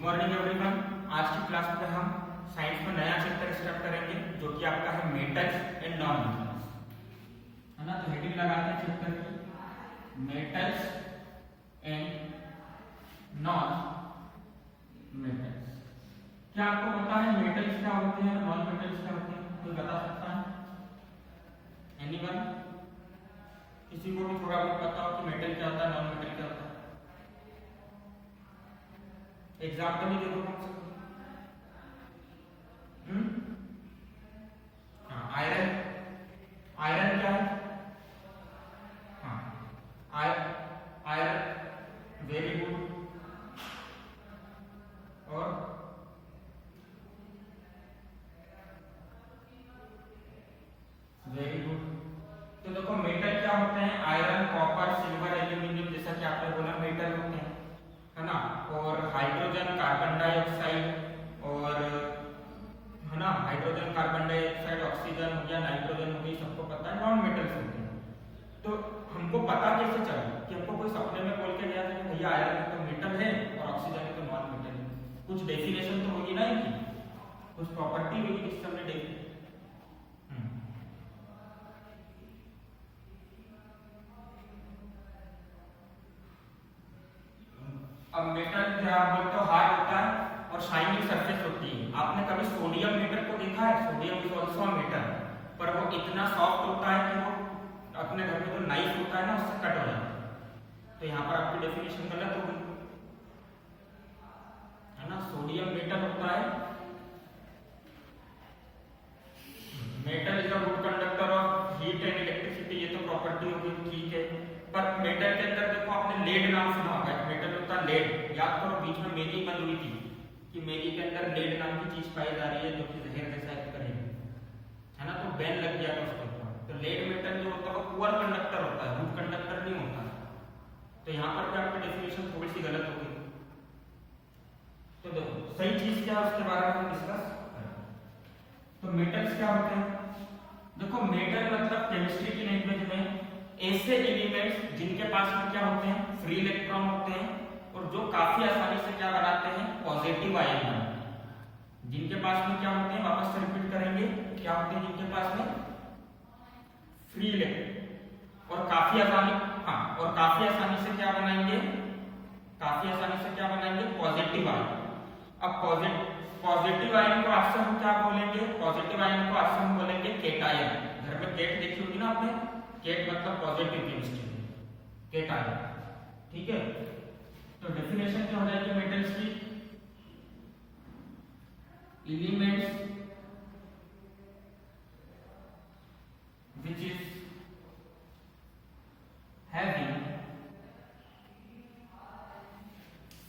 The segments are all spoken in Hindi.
Morning everyone. आज की क्लास में हम साइंस में नया चैप्टर स्टार्ट करेंगे जो कि आपका है मेटल्स एंड नॉन मेटल्स, है ना। तो हेडिंग लगाते हैं चैप्टर की मेटल्स एंड नॉन मेटल्स। क्या आपको पता है मेटल्स क्या होते हैं, नॉन मेटल्स क्या होते हैं? कोई बता सकता है? एनीवन? किसी को भी थोड़ा बहुत पता हो कि मेटल क्या होता है, नॉन मेटल क्या होता है? एग्जाम्पल ही देखो कौन सा। हाँ, आयरन। आयरन क्या है? हाँ, आयरन वेरी गुड। और वेरी गुड। तो देखो मेटल क्या होते हैं? आयरन, कॉपर, सिल्वर, एल्यूमिनियम, जैसा कि आपने बोला मेटल होते हैं, है ना। और हाइड्रोजन, कार्बन डाइऑक्साइड और, है ना, हाइड्रोजन, कार्बन डाइऑक्साइड, ऑक्सीजन हो गया, नाइट्रोजन हो गई, सबको पता है नॉन मेटल्स होते हैं। तो हमको पता कैसे चला कि हमको कोई सपने में बोल के गया था कि भैया आयरन तो मेटल है और ऑक्सीजन है तो नॉन मेटल है? कुछ डेफिनेशन तो होगी ना इनकी, कुछ प्रॉपर्टी होगी जिससे हमने देखी। अब मेटल जो आप बोलते हो हार्ड होता है और शाइनिंग सरफेस होती है। आपने कभी सोडियम मेटल को देखा है? सोडियम इज आल्सो मेटल, पर वो इतना सॉफ्ट होता है कि वो अपने घर में जो नाइफ होता है ना उससे कट हो जाता है। तो यहाँ पर आपकी डेफिनेशन गलत हो गई, है ना। सोडियम मेटल होता है, metal is a good conductor of heat and electricity, ये तो प्रॉपर्टी होगी, ठीक है। पर मेटल के अंदर देखो आपने लेड नाम सुना होगा, एक मेटल होता है लेड। याद करो बीच में मैगी बंद हुई थी कि मैगी के अंदर लेड नाम की चीज पाई जा रही है जो कि जहर जैसा एक करेगी, है ना। तो बैन लग गया था उसके ऊपर। तो लेड मेटल जो होता है वो पुअर कंडक्टर होता है, गुड कंडक्टर नहीं होता। तो यहाँ पर भी आपकी डेफिनेशन थोड़ी सी गलत हो गई। तो देखो सही चीज क्या है उसके बारे में हम डिस्कस करें। तो मेटल्स क्या होते हैं? देखो मेटल मतलब केमिस्ट्री की लैंग्वेज में ऐसे एलिमेंट्स जिनके पास में क्या होते हैं? फ्री इलेक्ट्रॉन होते हैं और जो काफी आसानी से क्या बनाते हैं? पॉजिटिव आयन बनाते हैं। जिनके पास में क्या होते हैं? वापस से रिपीट करेंगे, क्या होते हैं जिनके पास में? फ्री इलेक्ट्रॉन और काफी आसानी, हाँ, और काफी आसानी से क्या बनाएंगे? काफी आसानी से क्या बनाएंगे? Positive ion. अब पॉजिटिव आयन को आज से हम क्या बोलेंगे? पॉजिटिव आयन को आज से हम बोलेंगे केटायन। घर में केट देखी होगी ना आपने, केट मतलब पॉजिटिव केमिस्ट्री में, केटायन, ठीक है। तो डेफिनेशन क्या हो जाएगी मेटल्स की? Elements which is having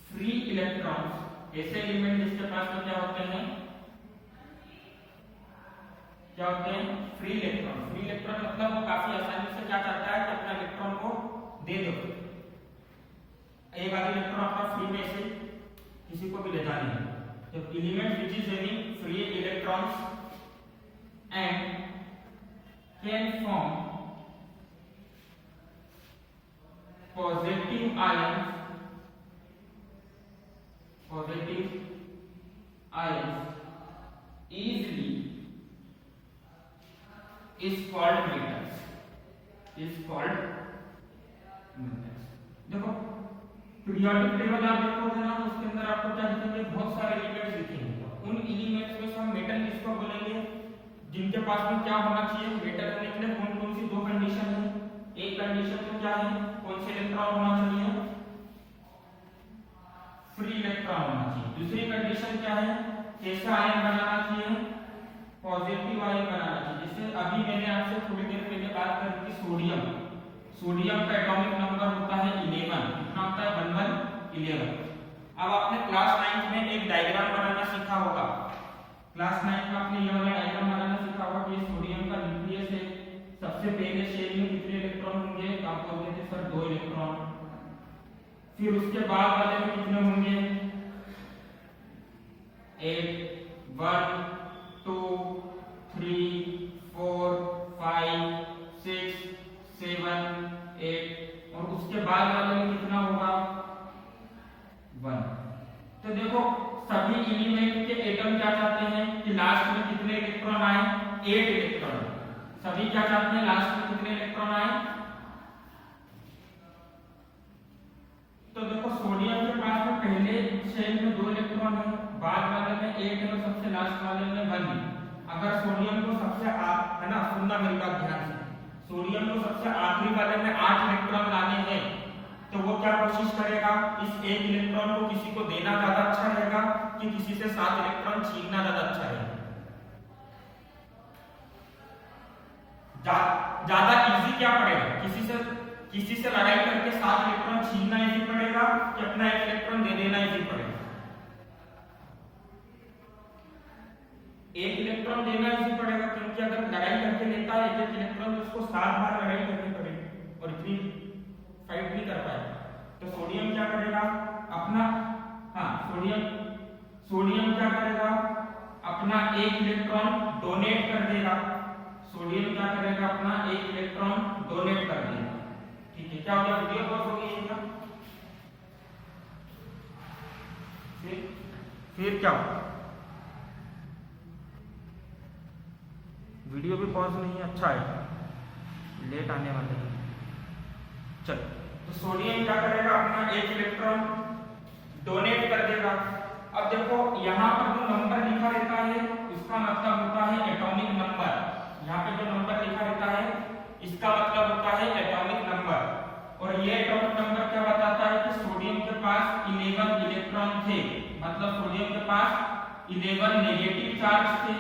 free electrons, ऐसे एलिमेंट जिसके पास में क्या होते हैं? क्या होते हैं? Free electron. फ्री इलेक्ट्रॉन मतलब वो काफी आसानी से क्या करता है कि अपना इलेक्ट्रॉन को दे दो। एक आधा इलेक्ट्रॉन अपना फ्री में से किसी को भी ले जानी है। तो element which is having free electrons and can form positive ions, easily is called metals, देखो पीरियोडिक टेबल आप देखोगे ना तो उसके अंदर आपको क्या दिखेंगे? बहुत सारे एलिमेंट्स दिखेंगे। उन एलिमेंट्स में से हम मेटल किसको बोलेंगे? जिनके पास में क्या होना चाहिए? मेटल होने के लिए कौन कौन सी दो कंडीशन है? एक कंडीशन तो क्या है? कौन से इलेक्ट्रॉन होना चाहिए? फ्री इलेक्ट्रॉन होना चाहिए। दूसरी कंडीशन क्या है? कैसा आयन बनाना चाहिए? पॉजिटिव आयन बनाना चाहिए। जैसे अभी मैंने आपसे थोड़ी देर पहले बात करी थी सोडियम। सोडियम का एटॉमिक नंबर होता है 11। कितना होता है? 11। अब आपने क्लास 9 में एक डायग्राम बनाना सीखा होगा। क्लास 9 में आपने ये वाला डायग्राम बनाना सीखा होगा कि सोडियम का न्यूक्लियस है। सबसे पहले शेल में कितने इलेक्ट्रॉन होंगे? आप बोलते थे सर 2 इलेक्ट्रॉन। फिर उसके बाद वाले में कितने होंगे? 1 2 3 4 5 6 7 8 और उसके बाद वाले में कितना होगा? 1। तो देखो 8 इलेक्ट्रॉन। सभी क्या चाहते हैं, लास्ट में कितने इलेक्ट्रॉन आए? तो देखो सोडियम के पास में पहले शेल में 2 इलेक्ट्रॉन है, बाद वाले में 8 है और सबसे लास्ट वाले में 1 है। अगर सोडियम को सबसे है ना, सुनना मेरी बात ध्यान से, सोडियम को सबसे आखिरी वाले में 8 इलेक्ट्रॉन लाने हैं, तो वो क्या कोशिश करेगा, इस 1 इलेक्ट्रॉन को किसी को देना ज्यादा अच्छा रहेगा कि किसी से 7 इलेक्ट्रॉन छीनना ज्यादा अच्छा रहेगा? ज्यादा इजी क्या पड़ेगा, किसी से लड़ाई करके 7 इलेक्ट्रॉन छीनना इजी पड़ेगा कि अपना 1 इलेक्ट्रॉन दे देना इजी पड़ेगा? 1 इलेक्ट्रॉन देना इजी पड़ेगा, क्योंकि अगर लड़ाई करके लेता है 1 इलेक्ट्रॉन तो उसको 7 बार लड़ाई करनी पड़ेगी और इतनी फाइट नहीं कर पाएगा। तो सोडियम क्या करेगा अपना, सोडियम क्या करेगा, अपना 1 इलेक्ट्रॉन डोनेट कर देगा। सोडियम क्या करेगा, अपना 1 इलेक्ट्रॉन डोनेट कर देगा। ठीक है, क्या हो गया, वीडियो पॉज हो गई क्या? फिर क्या होगा, वीडियो भी पॉज नहीं है, अच्छा है, लेट आने वाले हैं। चल, तो सोडियम क्या करेगा, अपना 1 इलेक्ट्रॉन डोनेट कर देगा। अब देखो यहाँ पर जो नंबर लिखा रहता है इसका मतलब होता है एटॉमिक नंबर। यहाँ पे जो नंबर लिखा रहता है इसका मतलब होता है एटॉमिक नंबर। और ये एटॉमिक नंबर क्या बताता है कि सोडियम के पास 11 इलेक्ट्रॉन थे, मतलब सोडियम के पास 11 नेगेटिव चार्ज थे,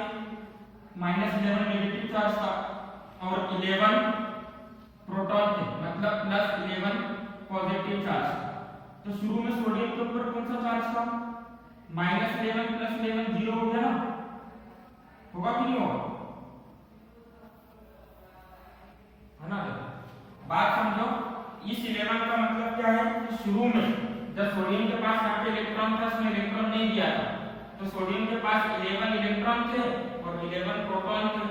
-11 नेगेटिव चार्ज था, और 11 प्रोटॉन थे, मतलब +11 पॉजिटिव चार्ज था। तो शुरू में सोडियम के ऊपर कौन सा चार्ज था, -11 + 11 0 हो गया ना, होगा कि नहीं होगा, है ना? बात समझो, इस 11 का मतलब क्या है कि शुरू में जब सोडियम के पास यहाँ पे इलेक्ट्रॉन था, उसने इलेक्ट्रॉन नहीं दिया था, तो सोडियम के पास 11 इलेक्ट्रॉन थे और 11 प्रोटॉन थे।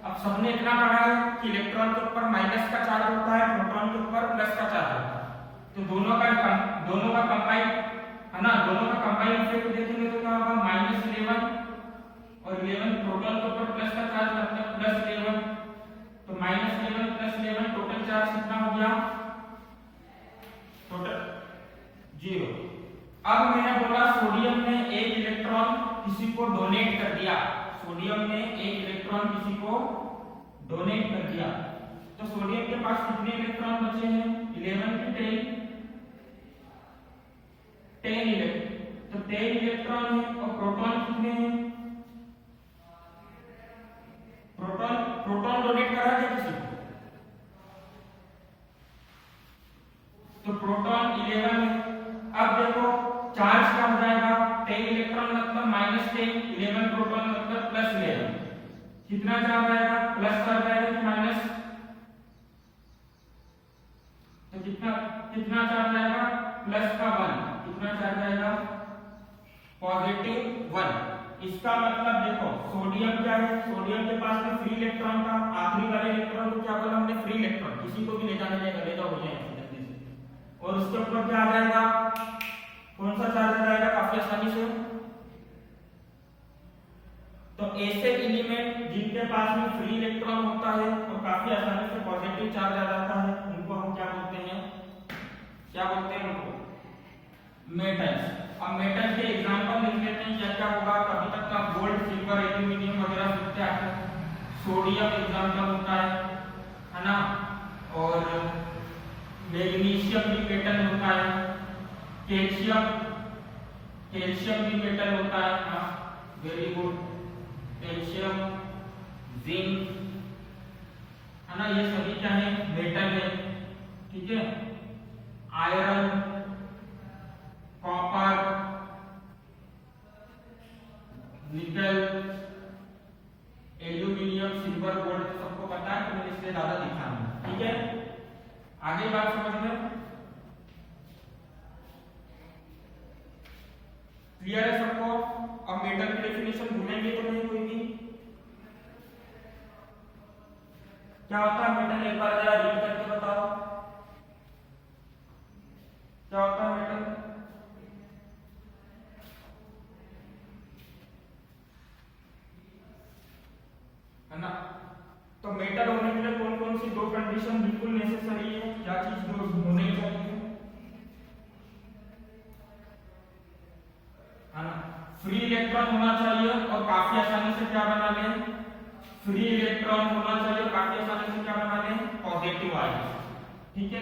अब सबने इतना पढ़ा है कि इलेक्ट्रॉन के ऊपर माइनस का चार्ज होता है, प्रोटॉन के ऊपर प्लस का चार्ज होता है, तो दोनों का कंबाइन, है ना, दोनों का कंबाइन इफेक्ट देखेंगे तो क्या होगा, -11 और 11 प्रोटॉन के ऊपर प्लस का चार्ज मतलब +11, तो -11 + 11 टोटल चार्ज कितना हो गया, टोटल 0। अब मैंने बोला सोडियम ने 1 इलेक्ट्रॉन किसी को डोनेट कर दिया, सोडियम ने 1 इलेक्ट्रॉन किसी को डोनेट कर दिया, तो सोडियम के पास कितने इलेक्ट्रॉन बचे हैं, 11 के 10 इलेक्ट्रॉन, तो 10 इलेक्ट्रॉन है, और प्रोटॉन कितने हैं, प्रोटॉन डोनेट करा क्या किसी को, तो प्रोटॉन 11 है। अब देखो चार्ज क्या हो जाएगा, 10 इलेक्ट्रॉन मतलब -10, 11 प्रोटॉन मतलब +11, कितना चार्ज आएगा, प्लस चार्ज आएगा कि माइनस, तो कितना चार्ज आएगा, +1, कितना चार्ज आएगा, +1। इसका मतलब देखो सोडियम क्या है, सोडियम के पास में फ्री इलेक्ट्रॉन था, आखिरी वाले इलेक्ट्रॉन को क्या बोला हमने, फ्री इलेक्ट्रॉन, किसी को भी ले जाने जाएगा, ले जाओ भैया जल्दी से, और उसके ऊपर क्या आ जाएगा, कौन सा चार्ज आ जाएगा, काफी आसानी से, तो ऐसे एलिमेंट जिनके पास में फ्री इलेक्ट्रॉन होता है और काफी आसानी से पॉजिटिव चार्ज आ जाता है, उनको हम क्या बोलते हैं, क्या बोलते हैं उनको, मेटल्स। अब मेटल के एग्जांपल लिख लेते हैं, क्या क्या होगा, कभी तक का गोल्ड, सिल्वर, एल्यूमिनियम वगैरह लिखते हैं, सोडियम एग्जांपल होता है ना, और मैग्नीशियम भी मेटल होता है, कैल्शियम भी मेटल होता है, हाँ वेरी गुड, कैल्शियम, जिंक, है ना, ये सभी क्या है, मेटल है, ठीक है, आयरन, कॉपर, निकल, एल्यूमिनियम, सिल्वर, गोल्ड, सबको पता है, तो मैंने इसलिए ज्यादा लिखा नहीं, ठीक है, आगे बात समझ में क्लियर है सबको? अब मेटल की डेफिनेशन भूलेंगे तो नहीं कोई भी, क्या होता है मेटल, एक बार जरा रीड करके बताओ, क्या होता है मेटल, है ना, तो मेटल होने के लिए कौन कौन सी दो कंडीशन बिल्कुल नेसेसरी है, क्या चीज दो होने ही चाहिए, है ना? फ्री इलेक्ट्रॉन होना चाहिए और काफी आसानी से क्या बना लें, फ्री इलेक्ट्रॉन होना चाहिए और काफी आसानी से क्या बना लें, पॉजिटिव आयन। ठीक है,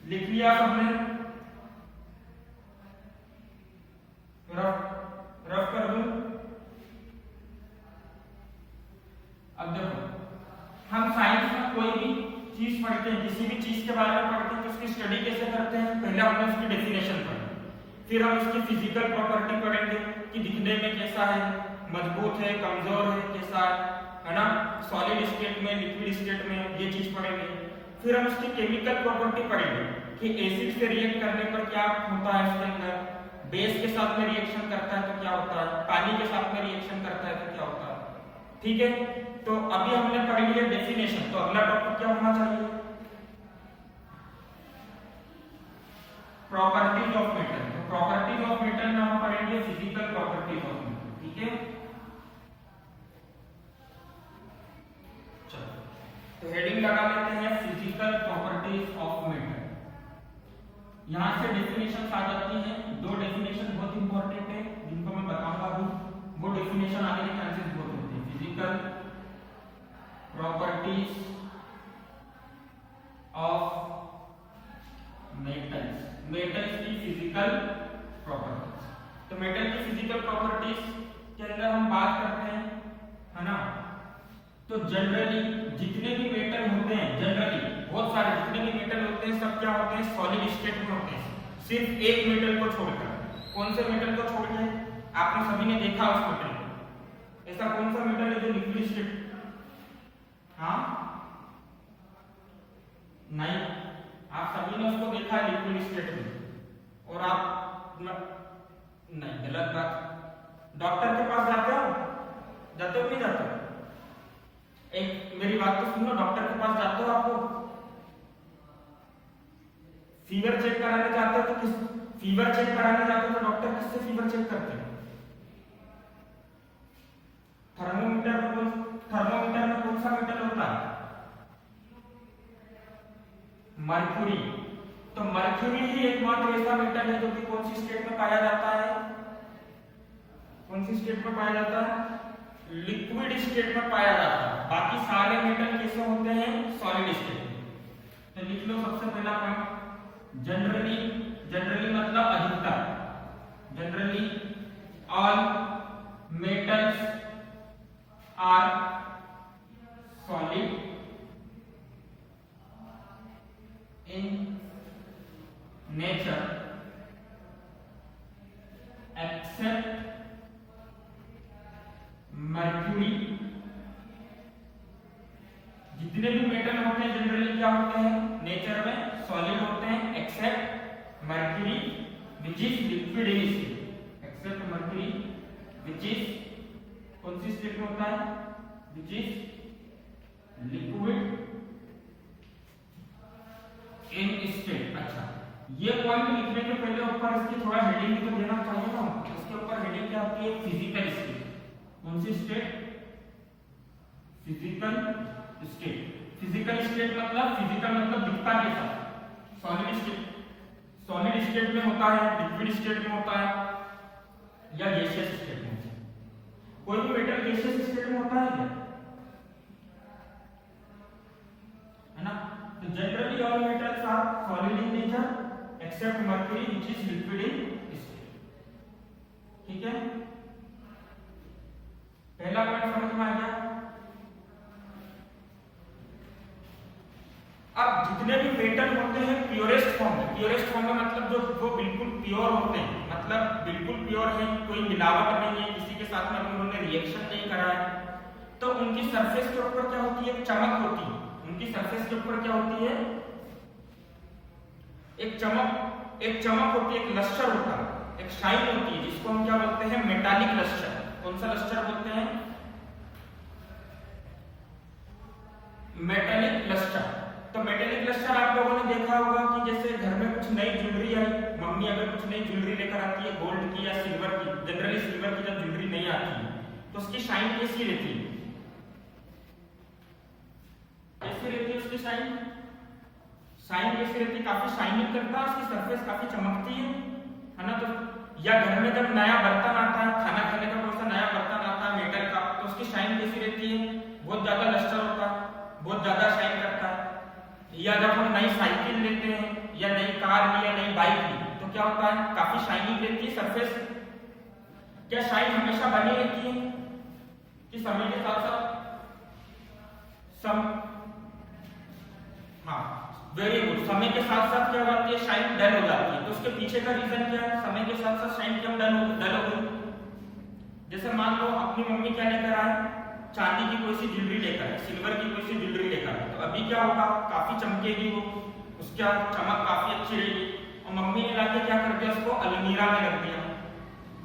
लिख लिया सबने, रफ कर दूं। अब देखो, हम साइंस में कोई भी चीज पढ़ते हैं, किसी भी चीज के बारे में पढ़ते हैं तो उसकी स्टडी कैसे करते हैं, पहले हमने उसकी डेफिनेशन पढ़ी, फिर हम उसकी फिजिकल प्रॉपर्टी पढ़ेंगे कि दिखने में कैसा है, मजबूत है, कमजोर है, कैसा है ना, सॉलिड स्टेट में, लिक्विड स्टेट में, ये चीज पढ़ेंगे। फिर हम उसकी केमिकल प्रॉपर्टी पढ़ेंगे कि एसिड से रिएक्ट करने पर क्या होता है इसके अंदर, बेस के साथ में रिएक्शन करता है तो क्या होता है, पानी के साथ में रिएक्शन करता है तो क्या होता है। ठीक है, तो अभी हमने पढ़ लिया डेफिनेशन, तो अगला टॉपिक क्या होना चाहिए, प्रॉपर्टीज ऑफ मेटल। तो प्रॉपर्टीज ऑफ मेटल में हम पढ़ेंगे फिजिकल प्रॉपर्टीज ऑफ मेटल। ठीक है, चलो तो हेडिंग लगा लेते हैं फिजिकल प्रॉपर्टीज ऑफ मेटल। यहां से डेफिनेशन आ जाती हैं, दो डेफिनेशन बहुत इंपॉर्टेंट है जिनको मैं बताऊंगा अभी, वो डेफिनेशन आने के चांसेस बहुत होते हैं। Physical properties of metals, metals की फिजिकल प्रॉपर्टीज। तो मेटल की फिजिकल प्रॉपर्टीज के अंदर हम बात करते हैं, है ना, तो जनरली जितने भी मेटल होते हैं, जनरली बहुत सारे जितने भी मेटल होते हैं सब क्या होते हैं, सॉलिड स्टेट में होते हैं, सिर्फ एक मेटल को छोड़कर। कौन से मेटल को छोड़ के, आपने सभी ने देखा उस मेटल को, ऐसा कौन सा मेटल है जो लिक्विड स्टेट, हाँ नहीं, आप सभी ने उसको देखा है लिक्विड स्टेट में, और आप नहीं, गलत बात। डॉक्टर के पास जाते हो कि नहीं जाते हो, एक मेरी बात तो सुनो, डॉक्टर के पास जाते हो, आपको फीवर चेक कराने जाते हो तो किस, फीवर चेक कराने जाते हो तो डॉक्टर किससे फीवर चेक करते हैं, थर्मोमीटर में कौन सा मेटल होता है, मर्क्यूरी। तो मर्क्यूरी ही एकमात्र ऐसा मेटल है जो कि कौन सी स्टेट में पाया जाता है, कौन सी स्टेट में पाया जाता है, लिक्विड स्टेट में पाया जाता है। बाकी सारे मेटल कैसे होते हैं, सॉलिड स्टेट में। तो लिख लो सबसे पहला पॉइंट, जनरली मतलब अधिकतर, generally all metals are solid in nature except mercury। जितने भी मेटल होते हैं जनरली क्या होते हैं, नेचर में सॉलिड होते हैं, except mercury which is liquid in state, except mercury which is कौन सी स्टेट में होता है, which is liquid in state. अच्छा, ये पॉइंट लिखने के पहले ऊपर इसकी थोड़ा हेडिंग भी तो देना चाहिए ना, इसके ऊपर हेडिंग क्या होती है, फिजिकल स्टेट। कौन सी state, physical state. Physical state मतलब दिखता कैसा, सॉलिड स्टेट में होता है, लिक्विड स्टेट में होता है या गैसियस स्टेट में। कोई भी मेटल गैसियस स्टेट में होता है ना। तो generally all metals are solid in nature except mercury which is liquid in state. ठीक है, पहला पॉइंट समझ में आ गया। अब जितने भी मेटल होते हैं प्योरेस्ट फॉर्म में मतलब जो बिल्कुल प्योर होते हैं, मतलब बिल्कुल प्योर है, कोई मिलावट नहीं है, किसी के साथ में उन्होंने रिएक्शन नहीं करा है, तो उनकी सरफेस के ऊपर क्या होती है, चमक होती है। उनकी सरफेस के ऊपर क्या होती है, एक चमक होती है, एक लस्टर होता है, एक शाइन होती है, जिसको हम क्या बोलते हैं, मेटालिक लस्टर। कौन सा लस्टर बोलते हैं, मेटालिक लस्टर। तो मेटालिक लस्टर आप लोगों ने देखा होगा कि जैसे घर में कुछ नई ज्वेलरी आई, मम्मी अगर कुछ नई ज्वेलरी लेकर आती है, गोल्ड की या सिल्वर की, जनरली सिल्वर की जब ज्वेलरी नहीं आती है तो उसकी शाइन कैसी रहती है, उसकी शाइन शाइन कैसी रहती है, काफी शाइनिंग करता है, उसकी सरफेस काफी चमकती है ना। तो या घर में जब नया बर्तन आता है, खाना खाने का कौन सा नया बर्तन आता है मेटल का, तो उसकी शाइन कैसी रहती है, बहुत ज्यादा लस्टर होता है, बहुत ज्यादा शाइन करता है। या जब हम नई साइकिल लेते हैं या नई कार ली या नई बाइक ली, तो क्या होता है, काफी शाइनिंग रहती है सरफेस। क्या शाइन हमेशा बनी रहती है कि समय के साथ साथ हाँ, वेरी गुड, समय के साथ साथ क्या होती है, शाइन डल हो जाती है। तो उसके पीछे का रीजन क्या है, समय के साथ साथ शाइन क्यों डल हो गई। जैसे मान लो अपनी मम्मी क्या लेकर आए, चांदी की कोई सी ज्वेलरी लेकर आए, सिल्वर की कोई सी ज्वेलरी लेकर आए, तो अभी क्या होगा, काफी चमकेगी वो, उसका चमक काफी अच्छी रहेगी। और मम्मी ने लाके क्या कर दिया, उसको अलमीरा में रख दिया।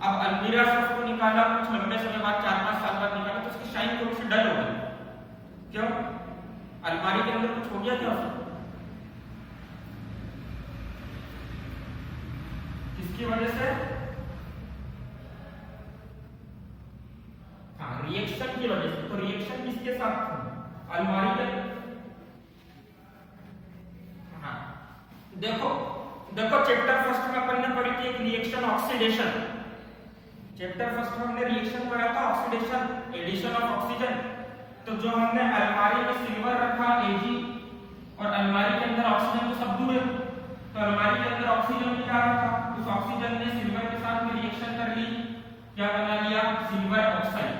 अब अलमीरा से उसको निकाला, कुछ लंबे समय बाद 4-5 साल बाद निकाला, तो उसकी शाइन थोड़ी सी डल हो गई। क्यों, अलमारी के अंदर कुछ हो गया क्या उसको, किसकी वजह से, हाँ, रिएक्शन की वजह से। तो रिएक्शन किसके साथ, अलमारी के, हाँ देखो देखो चैप्टर फर्स्ट में अपन ने पढ़ी थी एक रिएक्शन ऑक्सीडेशन। चैप्टर फर्स्ट में हमने रिएक्शन पढ़ा था ऑक्सीडेशन, एडिशन ऑफ ऑक्सीजन। तो जो हमने अलमारी में सिल्वर रखा Ag और अलमारी के अंदर ऑक्सीजन तो सब दूर है, तो अलमारी के अंदर ऑक्सीजन भी डाल रखा, उस ऑक्सीजन ने सिल्वर के साथ में रिएक्शन कर ली, क्या बना लिया, सिल्वर ऑक्साइड।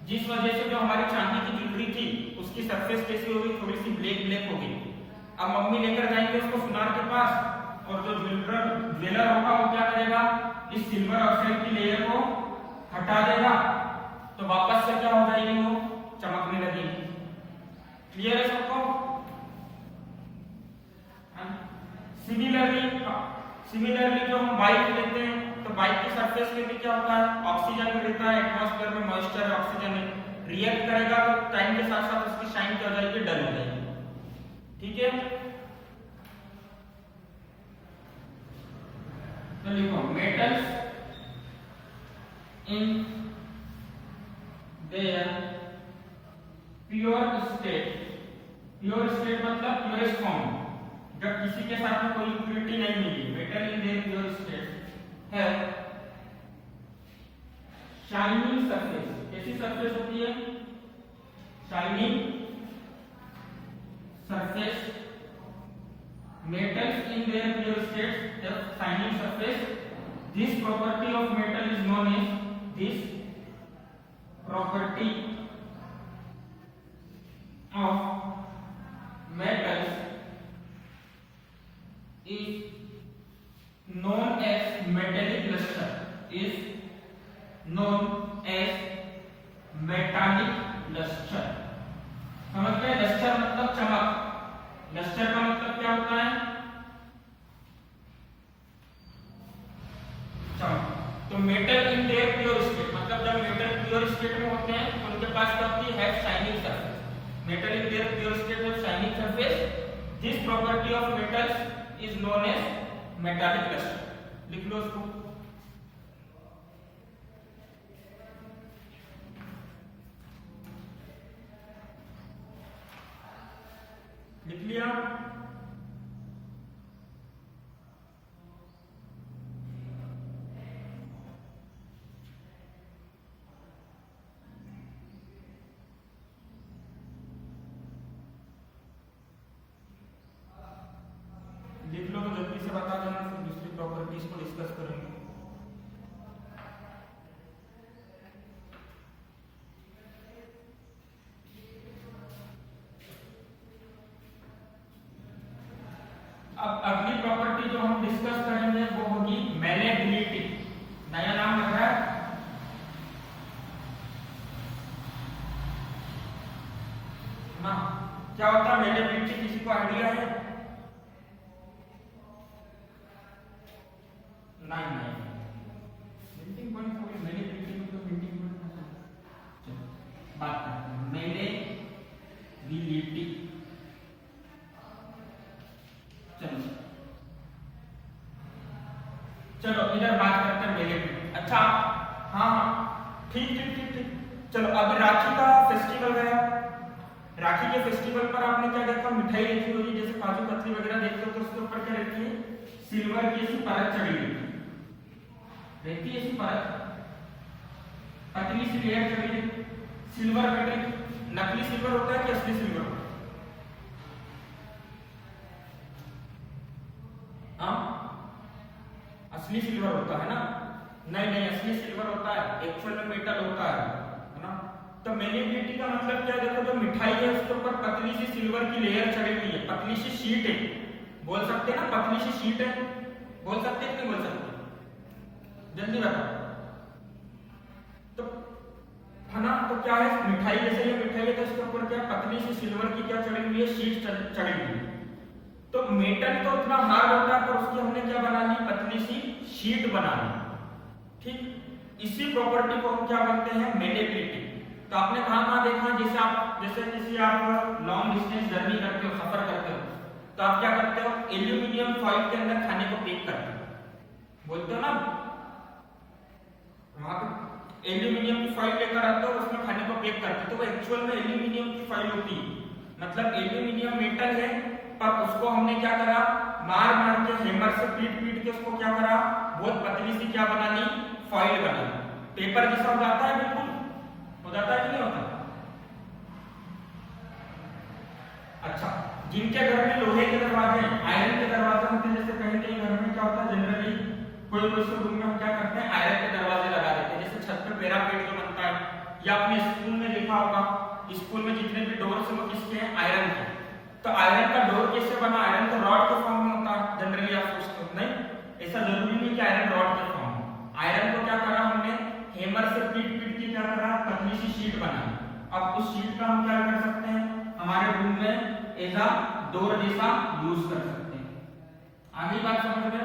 जिस वजह से जो हमारी चांदी की ज्वेलरी थी उसकी सरफेस कैसी हो गई, थोड़ी सी ब्लैक ब्लैक हो गई। अब मम्मी लेकर जाएंगे उसको सुनार के पास, और जो ज्वेलर होगा वो क्या करेगा, इस सिल्वर ऑक्साइड की लेयर को हटा देगा, तो वापस से क्या हो जाएगी, वो चमकने लगेगी। क्लियर है सबको। सिमिलरली जो हम बाइक लेते हैं, तो बाइक की सरफेस पे भी क्या होता है, ऑक्सीजन रहता है, एटमॉस्फेयर में मॉइस्चर है, ऑक्सीजन है, रिएक्ट करेगा तो टाइम के साथ साथ उसकी शाइन क्या हो जाएगी, डल हो जाएगी। ठीक है, तो लिखो metals in their pure state, pure state मतलब प्योरेस्ट फॉर्म, जब किसी के साथ में कोई इम्प्योरिटी नहीं मिली, metal in their pure state है शाइनिंग सरफेस। कैसी सरफेस होती है, shining surface. metals in their pure state have shining surface. This property of metal is known as, this property of metals is known as metallic luster, is known as metallic luster। समझ गए, लस्टर मतलब चमक, लस्टर का मतलब क्या होता है, चमक। तो metal in their pure state मतलब जब मेटल प्योर स्टेट में होते हैं तो उनके पास क्या होती है, shining surface. Metal in their pure state have shining surface. This property of metals is known as metallic lustre. लिख लो उसको। लिख लिया। लिख लो तो जल्दी से बता देना, फिर दूसरी प्रॉपर्टीज को डिस्कस करेंगे। अब अगली प्रॉपर्टी जो हम डिस्कस करेंगे वो होगी मैलेबिलिटी। नया नाम लग रहा है ना, क्या होता है मैलेबिलिटी, किसी को आइडिया है? नहीं, मेल्टिंग पॉइंट हो गई, मैलेबिलिटी मतलब मेल्टिंग पॉइंट बात करते हैं। मैलेबिलिटी, चलो इधर बात करते हैं मैलेबिलिटी। अच्छा, हाँ ठीक। चलो अभी राखी का फेस्टिवल गया, राखी के फेस्टिवल पर आपने क्या देखा, मिठाई रखी हुई है, जैसे काजू कतली वगैरह देखते हो तो उसके ऊपर क्या रहती है, सिल्वर की ऐसी परत चढ़ी रहती है ऐसी परत, पतली सी लेयर चढ़ी रहती। सिल्वर मेटल, नकली सिल्वर होता है कि असली सिल्वर होता है? हाँ, असली सिल्वर होता है ना? नहीं, असली सिल्वर होता है, एक्चुअल में मेटल होता है ना? तो मैलिएबिलिटी का मतलब क्या, देखो जो मिठाई है उसके ऊपर पतली सी सिल्वर की लेयर चढ़ी हुई है, पतली सी शीट है, बोल सकते हैं ना, पतली सी शीट है, बोल सकते हैं कि नहीं बोल सकते? जल्दी बताओ तो, है ना? तो क्या है, मिठाई जैसे ये मिठाई है तो इसके ऊपर क्या पतली सी सिल्वर की क्या चढ़ी हुई है, शीट चढ़ी हुई है। तो मेटल तो इतना हार्ड होता है पर उसकी हमने क्या बना ली, पतली सी शीट बना ली, ठीक। इसी प्रॉपर्टी को हम क्या बोलते हैं, मैलिएबिलिटी। तो आपने कहां देखा, जैसे किसी आप लॉन्ग डिस्टेंस जर्नी करते हो, सफर करते हो, तो आप क्या करते हो, एल्यूमिनियम फॉइल के अंदर खाने को पैक करते हो, बोलते हो ना, वहां पे एल्यूमिनियम की फॉइल लेकर आते हो, उसमें खाने को पैक करते हो, तो वो एक्चुअल में एल्यूमिनियम की फॉइल होती है, मतलब एल्यूमिनियम मेटल है पर उसको हमने क्या करा, मार के हैमर से पीट के उसको क्या करा, बहुत पतली सी क्या बना ली, फॉइल बना ली। पेपर जैसा हो जाता है, बिल्कुल हो जाता है कि नहीं होता? अच्छा, जिनके घर में लोहे के दरवाजे, आयरन के दरवाजे होते हैं, जैसे कहीं कहीं घर में क्या होता है, जनरली कोई रूम में हम क्या करते हैं, आयरन के दरवाजे लगा देते हैं, जैसे छत पे पैरापेट जो बनता है, या आपने स्कूल में देखा होगा, स्कूल में जितने भी डोर्स हैं वो किसके हैं, आयरन के। तो आयरन का डोर कैसे बना, आयरन तो रॉड के फॉर्म में होता है जनरली, आप सोचते हो, नहीं, ऐसा जरूरी नहीं कि आयरन रॉड के फॉर्म में। आयरन को क्या करा हमने, हैमर से पीट के क्या करा, पतली सी शीट बनाई। अब उस शीट का हम क्या कर सकते हैं, हमारे रूम में एज अ डोर जैसा यूज कर सकते हैं। आगे बात समझ में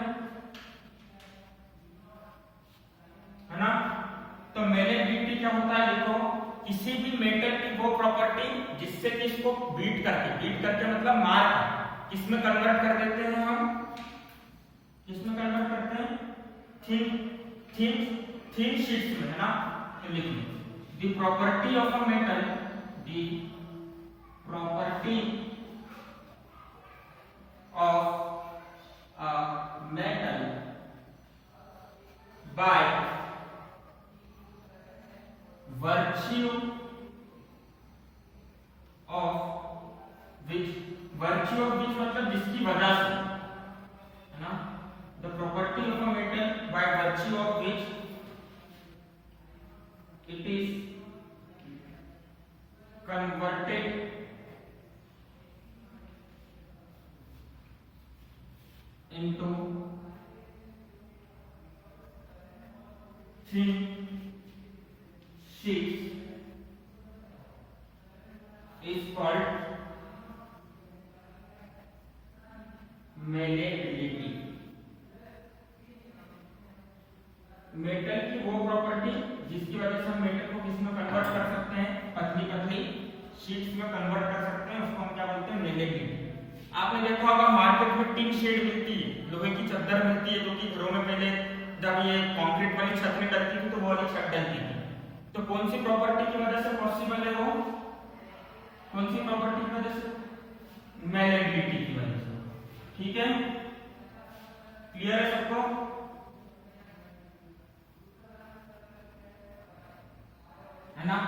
है ना? तो मैलिएबिलिटी क्या होता है, देखो किसी भी मेटल की वो प्रॉपर्टी जिससे कि इसको बीट करके मतलब मार के किसमें कन्वर्ट कर देते हैं हम, किसमें कन्वर्ट करते हैं, थिन शीट्स में, है ना? तो लिखिए, the property of a metal, the property of a metal by virtue of which मतलब जिसकी वजह से, है ना? The property of a metal by virtue of which it is converted into thin sheets is called malleability. Metal की वो प्रॉपर्टी जिसकी वजह से हम मेटल को किस में कन्वर्ट कर सकते हैं, पतली शीट्स में कन्वर्ट कर सकते हैं, उसको हम क्या बोलते हैं, मैलिएबिलिटी। आपने देखा होगा मार्केट में टिन शेड मिलती है, लोहे की चादर मिलती है, जो कि घरों में पहले जब ये कंक्रीट वाली छत में डलती थी तो वो वाली छत डलती थी। तो कौन सी प्रॉपर्टी की वजह से पॉसिबल है वो, कौन सी प्रॉपर्टी की वजह से, मैलिएबिलिटी की वजह से, ठीक है? क्लियर है सबको? है ना?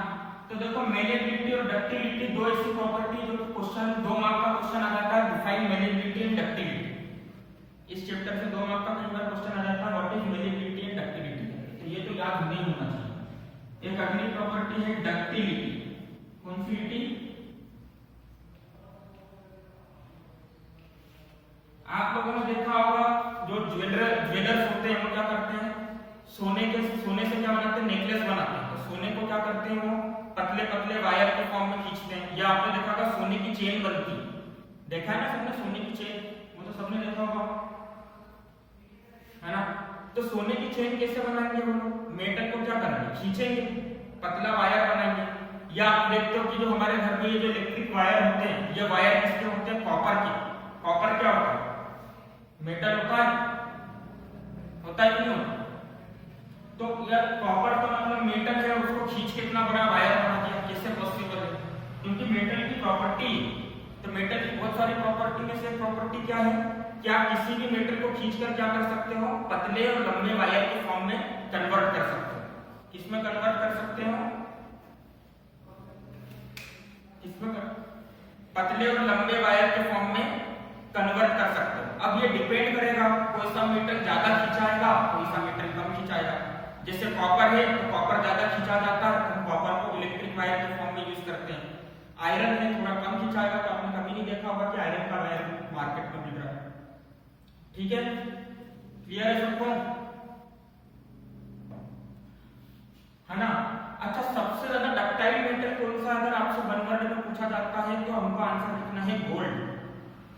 तो देखो मैलिएबिलिटी और डक्टिलिटी दो ऐसी प्रॉपर्टी जो क्वेश्चन 2 मार्क का क्वेश्चन आ जाता है, डिफाइन मैलिएबिलिटी एंड डक्टिलिटी। इस चैप्टर से 2 मार्क का कई बार क्वेश्चन आ जाता है, what is malleability and ductility, तो ये तो याद नहीं होना चाहिए। एक अगली प्रॉपर्टी है डक्टिलिटी, कौन सी लिटी? आप लोगों ने देखा होगा जो ज्वेलर्स होते हैं वो क्या करते हैं, सोने से क्या बनाते हैं, नेकलेस बनाते हैं। तो सोने को क्या करते हैं, वो पतले वायर के फॉर्म में खींचते हैं, या आपने देखा होगा सोने की चेन बनती है, देखा है ना सबने सोने की चेन, वो तो सबने देखा होगा, है ना? तो सोने की चेन कैसे बनाएंगे वो लोग, मेटल को क्या करेंगे, खींचेंगे, पतला वायर बनाएंगे। या आप देखते हो कि जो हमारे घर में ये जो इलेक्ट्रिक वायर होते हैं, ये वायर किसके होते हैं, कॉपर के। कॉपर क्या होता है, मेटल होता है कि नहीं होता? तो यार कॉपर तो मतलब मेटल है, उसको खींच के इतना बड़ा वायर बना दिया, कैसे पॉसिबल है? क्योंकि मेटल की प्रॉपर्टी प्रॉपर्टी। तो मेटल की बहुत सारी प्रॉपर्टी में से प्रॉपर्टी क्या है कि आप किसी भी मेटल को खींचकर क्या कर सकते हो, पतले और लंबे वायर के फॉर्म में कन्वर्ट कर सकते हो। किसमें कन्वर्ट कर सकते हो, किसमें पतले और लंबे वायर के फॉर्म में कन्वर्ट कर सकते हो। अब ये डिपेंड करेगा, कोई सा मेटल ज्यादा खिंचाएगा, कोई सा मेटल कम खिंचाएगा। जैसे कॉपर है तो कॉपर ज्यादा खिंचा जाता है, हम कॉपर को इलेक्ट्रिक वायर के फॉर्म में यूज करते हैं। आयरन है थोड़ा कम खिंचाएगा, तो आपने कभी नहीं देखा होगा कि आयरन का वायर मार्केट में मिल रहा है। ठीक है, क्लियर है सबको, है ना। अच्छा, सबसे ज्यादा डक्टाइल मेटल कौन सा, अगर आपसे वन वर्ड में पूछा जाता है तो हमको आंसर लिखना है गोल्ड।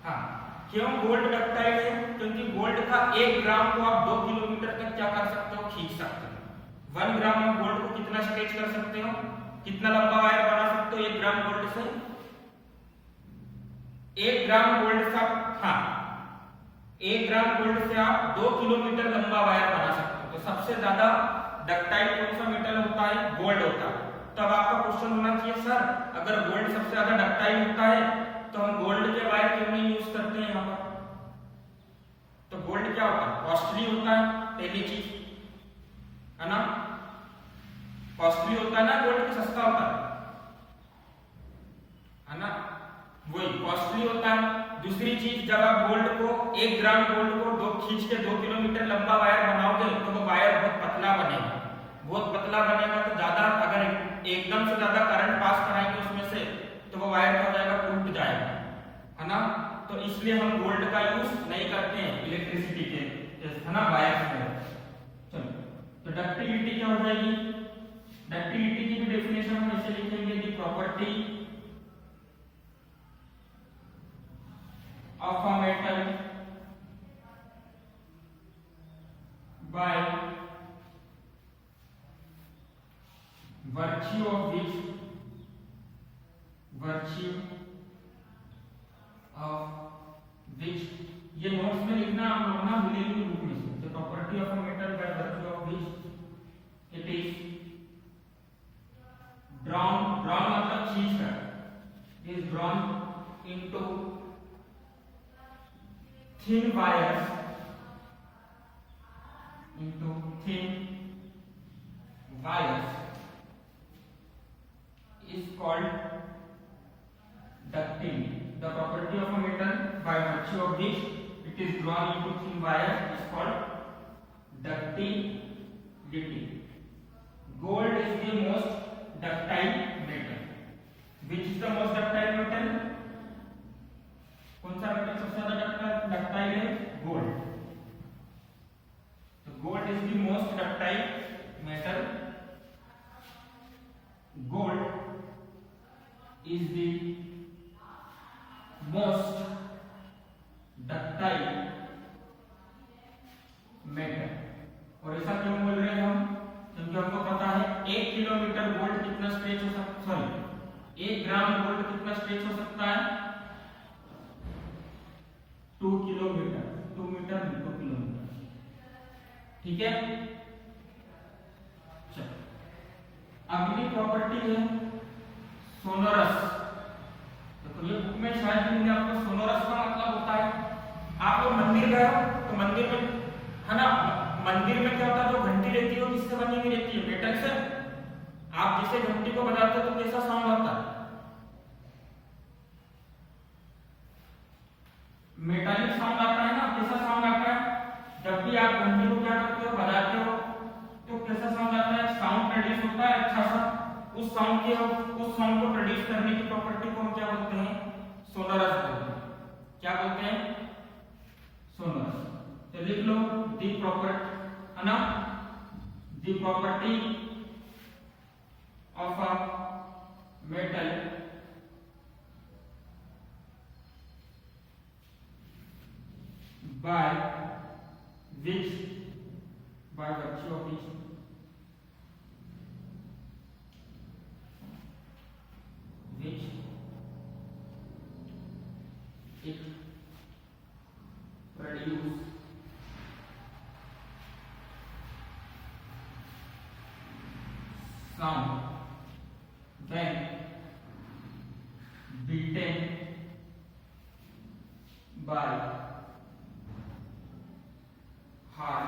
हाँ, क्यों गोल्ड डक्टाइल है, क्योंकि गोल्ड का 1 ग्राम को आप 2 किलोमीटर तक क्या कर सकते हो, खींच सकते हो। 1 ग्राम ऑफ गोल्ड को कितना स्ट्रेच कर सकते हो, कितना लंबा वायर बना सकते हो 1 ग्राम गोल्ड से। 1 ग्राम गोल्ड से, हाँ 1 ग्राम गोल्ड से आप 2 किलोमीटर लंबा वायर बना सकते हो। तो सबसे ज्यादा डक्टाइल कौन सा मेटल होता है, गोल्ड होता है। तब आपका क्वेश्चन होना चाहिए, सर अगर गोल्ड सबसे ज्यादा डक्टाइल होता है तो हम गोल्ड के वायर क्यों नहीं यूज करते हैं यहाँ पर। तो गोल्ड क्या होता है, कॉस्टली होता है, पहली चीज, है ना, कॉस्टली होता है ना, गोल्ड की सस्ता होता है ना, वही कॉस्टली होता है। दूसरी चीज, जब आप गोल्ड को 1 ग्राम गोल्ड को खींच के 2 किलोमीटर लंबा वायर बनाओगे तो वो वायर बहुत पतला बनेगा। बहुत पतला बनेगा तो ज्यादा, अगर एकदम से ज्यादा करंट पास कराएंगे उसमें से तो वो वायर क्या हो जाएगा, टूट जाएगा, है ना। तो इसलिए हम गोल्ड का यूज नहीं करते हैं इलेक्ट्रिसिटी के, है ना, वायर में। चलो, तो डक्टिलिटी क्या हो जाएगी, डक्टिलिटी की भी डेफिनेशन हम ऐसे लिखेंगे, the property of a metal by virtue of which ये नोट्स में लिखना आप लोग ना, मिलेगी बुक में से। The property of a metal by virtue of which it is drawn मतलब खींच कर, is drawn into thin wires is called ductility. The property of a metal by virtue of which it is drawn into thin wires is called ductility. Gold is the most ductile metal. Which is the most ductile metal? कौन सा मेटल सबसे ज्यादा डक्टाइल है, गोल्ड। तो gold is the most ductile metal, gold is the most ductile metal. और ऐसा क्यों बोल रहे हैं हम, क्योंकि हमको पता है 1 किलोमीटर गोल्ड कितना स्ट्रेच हो सकता, सॉरी 1 ग्राम गोल्ड कितना स्ट्रेच हो सकता है, 2 किलोमीटर, 2 मीटर 2 किलोमीटर। ठीक है, चलो अगली प्रॉपर्टी है सोनोरस। तो ये बुक में शायद हमने आपको सोनोरस का मतलब होता है, आप लोग मंदिर गए हो तो मंदिर में, है ना, मंदिर में क्या होता है, जो घंटी रहती है वो किससे बनी हुई रहती है, मेटल से। आप जिसे घंटी को बजाते हो तो कैसा साउंड आता है, मेटालिक साउंड आता है ना, कैसा साउंड आता है। जब भी आप घंटी को क्या करते हो, बजाते हो, तो कैसा साउंड आता है, साउंड प्रोड्यूस होता है अच्छा सा। उस साउंड को प्रोड्यूस करने की प्रॉपर्टी को हम क्या बोलते हैं, सोनोरस बोलते हैं। क्या बोलते हैं, सोनोरस। तो लिख लो द प्रॉपर्टी, है ना, the property of a metal by virtue of which it produce sound when beaten by hard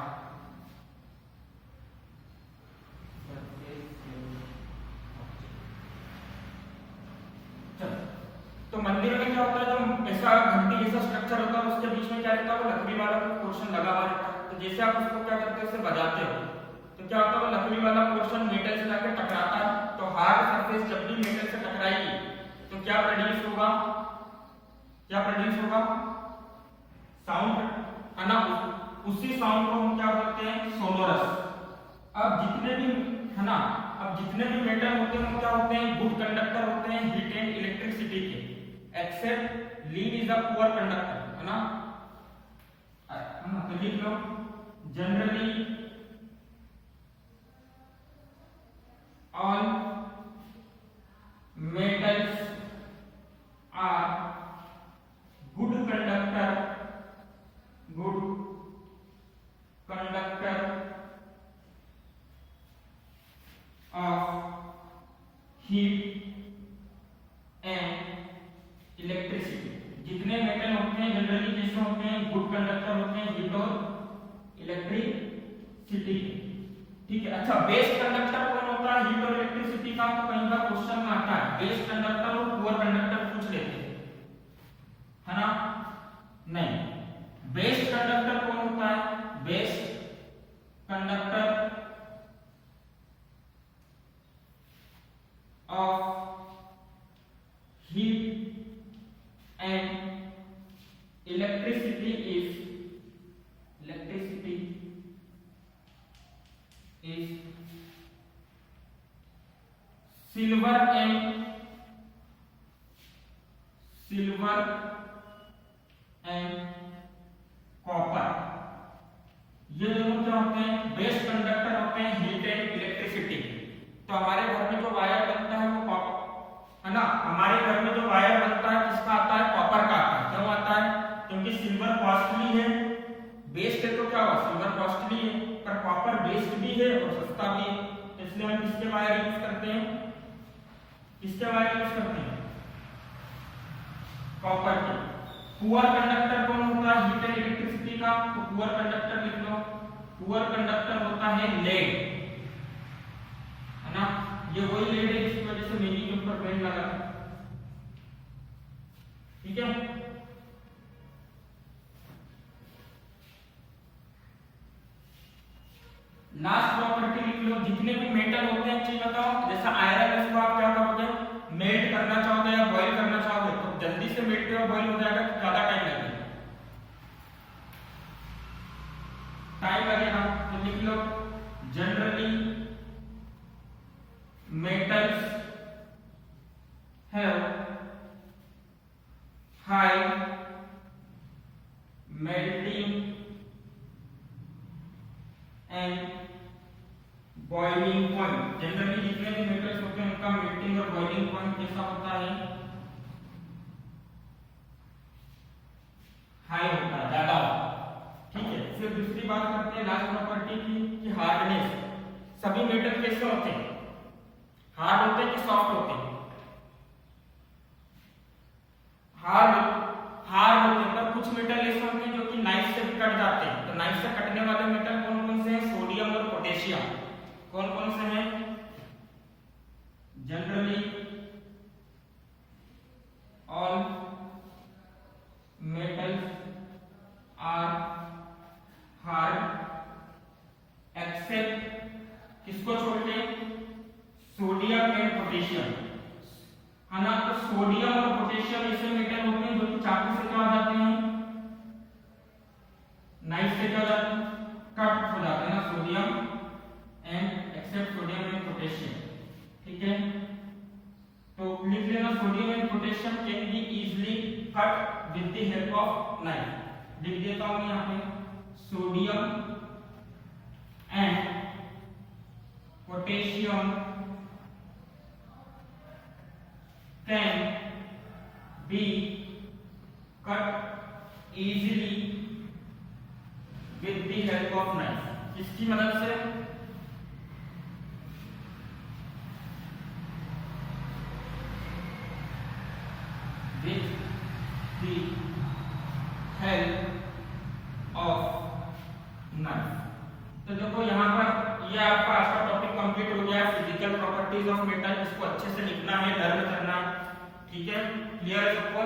तो मंदिर में क्या होता है, जो ऐसा घंटी जैसा स्ट्रक्चर होता है उसके बीच में क्या रहता है, वो लकड़ी वाला पोर्शन लगा हुआ रहता है। तो जैसे आप उसको क्या करते हो, उसे बजाते हो, तो क्या होता है, वो लकड़ी वाला पोर्शन मेटल से जाकर टकराता है। तो हार्ड सरफेस जब भी मेटल से टकराएगी तो क्या प्रोड्यूस होगा, साउंड है ना। उसी साउंड को हम क्या करते हैं, सोनोरस। अब जितने भी है ना, अब जितने भी मेटल होते हैं वो क्या होते हैं, गुड कंडक्टर होते हैं हीट एंड इलेक्ट्रिसिटी के, except lead is a poor conductor, है ना। तो लिख लो, generally all metals are good conductor of heat and electricity। जितने मेटल होते हैं जनरली जैसे होते हैं, गुड कंडक्टर होते हैं हीट और इलेक्ट्रिसिटी, ठीक है। अच्छा, बेस्ट कंडक्टर कौन होता है हीट और इलेक्ट्रिसिटी का, तो कहीं बार क्वेश्चन में आता है बेस्ट कंडक्टर और पुअर कंडक्टर पूछ लेते हैं, है ना। नहीं, बेस्ट कंडक्टर कौन होता है, best conductor of heat and electricity is silver and copper. ये दोनों क्या होते हैं, बेस्ट कंडक्टर होते हैं हीट एंड इलेक्ट्रिसिटी। तो हमारे घर में जो वायर बनता है वो कॉपर, है ना। हमारे घर में जो वायर बनता है किसका आता है, कॉपर का आता है। क्यों आता है, क्योंकि सिल्वर कॉस्टली है, बेस्ट है तो क्या हुआ, सिल्वर कॉस्टली है, पर कॉपर बेस्ट भी है और सस्ता भी है, इसलिए हम किसके वायर यूज करते हैं, कॉपर के। पुअर कंडक्टर कौन होता है हीट एंड इलेक्ट्रिसिटी का, तो पुअर कंडक्टर लिख लो, पुअर कंडक्टर होता है लेड, है ना। ये वही लेड है जिसकी वजह से मेरी के ऊपर पेन लगा, ठीक है। लास्ट प्रॉपर्टी लिख लो, जितने भी मेटल होते हैं चीज बताओ। जैसा आयरन है, इसको आप क्या करोगे, मेल्ट करना चाहोगे या बॉईल करना चाहोगे, तो जल्दी से मेल्ट और बॉईल हो जाएगा, ज्यादा टाइम लगेगा, तो लिख लो, generally metals have high melting and boiling point। Generally जितने भी मेटल्स होते हैं उनका मेल्टिंग और बॉइलिंग पॉइंट कैसा होता है, हाई होता है, ज्यादा होता है, ठीक है। फिर दूसरी बात करते हैं लास्ट प्रॉपर्टी की, कि हार्डनेस। सभी मेटल कैसे होते हैं, हार्ड होते हैं कि सॉफ्ट होते हैं, हार्ड होते हैं। पर कुछ मेटल ऐसे होते हैं जो कि नाइफ से भी कट जाते हैं। तो नाइफ से कटने वाले मेटल कौन कौन से हैं, सोडियम और पोटेशियम। कौन कौन से हैं, generally all metals are hard except, किसको छोड़ के, सोडियम एंड पोटेशियम, है ना। तो सोडियम और पोटेशियम ऐसे मेटल होते हैं जो कि चाकू से क्या हो जाते हैं, नाइफ से क्या हो जाते हैं, कट हो जाते हैं ना, sodium and except sodium and potassium, ठीक है। तो लिख लेना, sodium and potassium can be easily cut with the help of knife. लिख देता हूं यहां पे, sodium and potassium can be cut easily with the help of knife। किसकी मदद से, with the तो देखो यहाँ पर ये आपका आज का टॉपिक कंप्लीट हो गया, फिजिकल प्रॉपर्टीज ऑफ मेटल। इसको अच्छे से लिखना है, लर्न करना है, ठीक है? क्लियर है सबको?